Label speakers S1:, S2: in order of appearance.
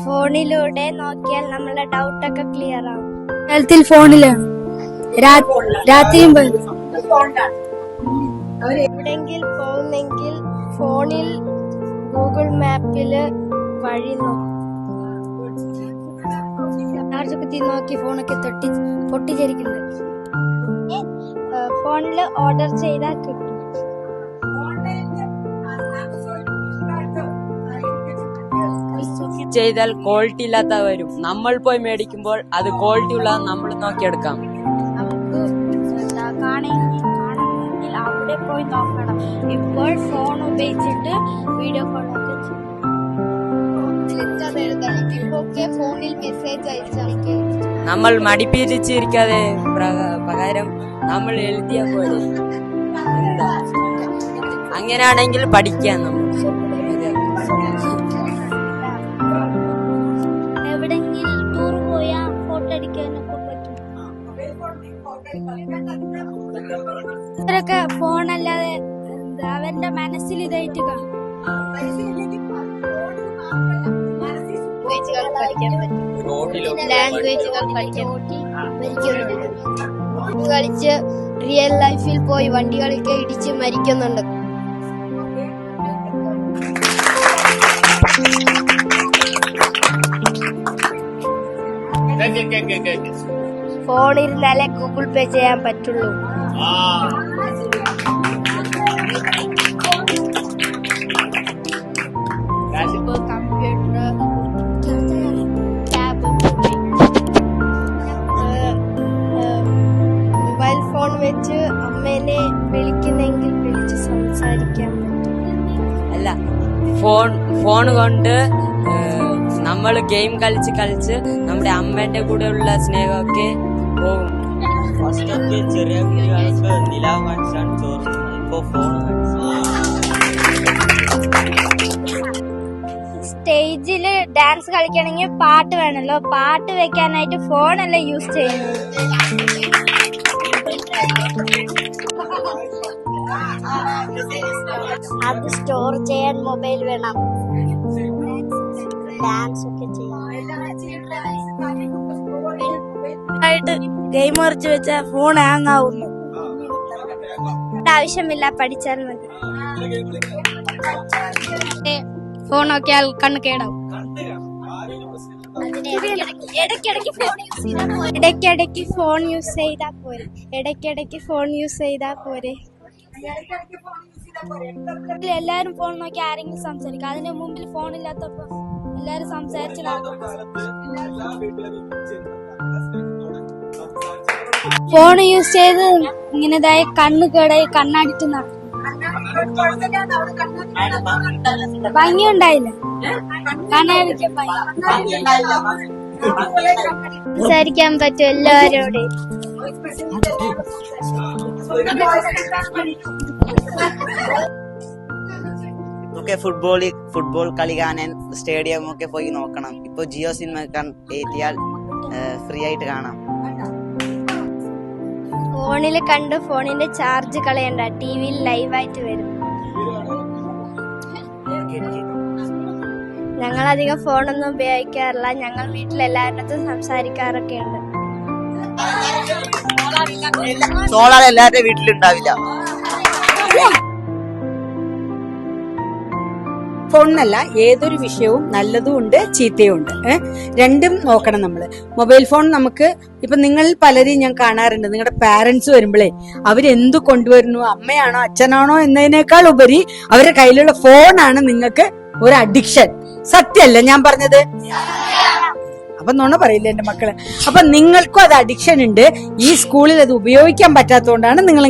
S1: ഫോണിലൂടെ നോക്കിയാൽ നമ്മളെ ഡൗട്ടൊക്കെ ക്ലിയർ ആവും.
S2: ഹെൽത്തിൽ ഫോണിലാണ് രാത്രിയും
S1: എവിടെങ്കിൽ പോകുന്നെങ്കിൽ ഫോണിൽ ഗൂഗിൾ മാപ്പില് വഴി
S2: ചാർജൊക്കെ നോക്കി ഫോണൊക്കെ പൊട്ടിച്ചേരിക്കുന്നുണ്ട്.
S1: ഫോണില് ഓർഡർ ചെയ്താൽ കിട്ടും.
S3: ചെയ്താൽ ക്വാളിറ്റി ഇല്ലാത്ത വരും. നമ്മൾ പോയി മേടിക്കുമ്പോൾ അത് ക്വാളിറ്റി ഉള്ളത് നമ്മൾ നോക്കിയെടുക്കാം.
S1: നമുക്ക് കാണണമെങ്കിൽ അവിടെ പോയി നോക്കണം. ഇപ്പോൾ ഫോൺ ഉപയോഗിച്ചിട്ട് വീഡിയോ കോളൊക്കെ ഫോണിൽ മെസ്സേജ് അയച്ചാൽ
S3: നമ്മൾ മടിപ്പിച്ചിരിക്കാതെ പകരം നമ്മൾ എഴുതിയ പോലെ അങ്ങനെയാണെങ്കിൽ പഠിക്കാം. നമ്മൾ
S1: എവിടെങ്കിലും ടൂർ പോയാൽ ഫോട്ടോ അടിക്കാനൊക്കെ പറ്റും. ഇവരൊക്കെ ഫോണല്ലാതെ അവന്റെ മനസ്സിൽ ഇതായിട്ട് കാണും. ലാംഗ്വേജുകൾ കളിച്ച് റിയൽ ലൈഫിൽ പോയി വണ്ടികളൊക്കെ ഇടിച്ച് മരിക്കുന്നുണ്ട്. ഫോണിരുന്നാലേ ഗൂഗിൾ പേ ചെയ്യാൻ പറ്റുള്ളൂ. കമ്പ്യൂട്ടർ, ടാബ്, മൊബൈൽ ഫോൺ വെച്ച് അമ്മേനെ വിളിക്കുന്നെങ്കിൽ വിളിച്ച് സംസാരിക്കാൻ
S3: അല്ല, ഫോൺ കൊണ്ട് നമ്മൾ ഗെയിം കളിച്ച് നമ്മുടെ അമ്മേന്റെ കൂടെ ഉള്ള സ്നേഹമൊക്കെ പോകും.
S4: ഫസ്റ്റൊക്കെ ചെറിയ കുട്ടികൾക്ക് നിലാവ് കാണിച്ചാണ് ചോറ്. ഇപ്പൊ ഫോൺ
S1: സ്റ്റേജില് ഡാൻസ് കളിക്കണമെങ്കിൽ പാട്ട് വേണമല്ലോ. പാട്ട് വെക്കാനായിട്ട് ഫോണല്ല യൂസ് ചെയ്യുന്നത്. അത് സ്റ്റോർ ചെയ്യാൻ മൊബൈൽ വേണം. ഡാൻസ് ഒക്കെ ചെയ്യാനായിട്ട് ഗെയിം മറിച്ച് വെച്ചാൽ ഫോൺ ഹാങ് ആവുന്നു. ആവശ്യമില്ല, പഠിച്ചാൽ മതി. ഫോൺ നോക്കിയാൽ കണ്ണ് കേടാവും. ഇടയ്ക്കിടയ്ക്ക് ഫോൺ യൂസ് ചെയ്താൽ പോരെ. എല്ലാരും ഫോൺ നോക്കി ആരെങ്കിലും സംസാരിക്കും. അതിന്റെ മുമ്പിൽ ഫോൺ ഇല്ലാത്തപ്പോ എല്ലാരും സംസാരിച്ച് ഫോൺ യൂസ് ചെയ്ത് ഇങ്ങനെതായ കണ്ണ് കേടായി കണ്ണടിച്ച് നടക്കും. ഭംഗിയുണ്ടായില്ല. സംസാരിക്കാൻ പറ്റും എല്ലാവരോടും.
S4: ഒക്കെ ഫുട്ബോൾ കളി കാണാൻ സ്റ്റേഡിയം ഒക്കെ പോയി നോക്കണം. ഇപ്പൊ ജിയോ സിനിമ ഏറ്റിയാൽ ഫ്രീ ആയിട്ട് കാണാം.
S1: ഫോണിൽ കണ്ട് ഫോണിന്റെ ചാർജ് കളയണ്ട, ടിവിയിൽ ലൈവായിട്ട് വരും. ഞങ്ങളധികം ഫോണൊന്നും ഉപയോഗിക്കാറില്ല. ഞങ്ങൾ വീട്ടിലെല്ലാവരുടെ സംസാരിക്കാറൊക്കെ ഉണ്ട്.
S4: സോളാർ എല്ലാവരുടെ വീട്ടിലുണ്ടാവില്ല.
S2: ഫോണിനല്ല, ഏതൊരു വിഷയവും നല്ലതും ഉണ്ട് ചീത്തയും ഉണ്ട്. രണ്ടും നോക്കണം നമ്മള്. മൊബൈൽ ഫോൺ നമുക്ക് ഇപ്പൊ നിങ്ങൾ പലരെയും ഞാൻ കാണാറുണ്ട്, നിങ്ങളുടെ പാരന്റ്സ് വരുമ്പോഴേ അവരെന്തു കൊണ്ടുവരുന്നു, അമ്മയാണോ അച്ഛനാണോ എന്നതിനേക്കാൾ ഉപരി അവരുടെ കയ്യിലുള്ള ഫോണാണ് നിങ്ങൾക്ക് ഒരു അഡിക്ഷൻ. സത്യമല്ല ഞാൻ പറഞ്ഞത്? അപ്പൊ നുണ പറയില്ല എന്റെ മക്കള്. അപ്പൊ നിങ്ങൾക്കും അത് അഡിക്ഷൻ ഉണ്ട്. ഈ സ്കൂളിൽ അത് ഉപയോഗിക്കാൻ പറ്റാത്തതുകൊണ്ടാണ് നിങ്ങൾ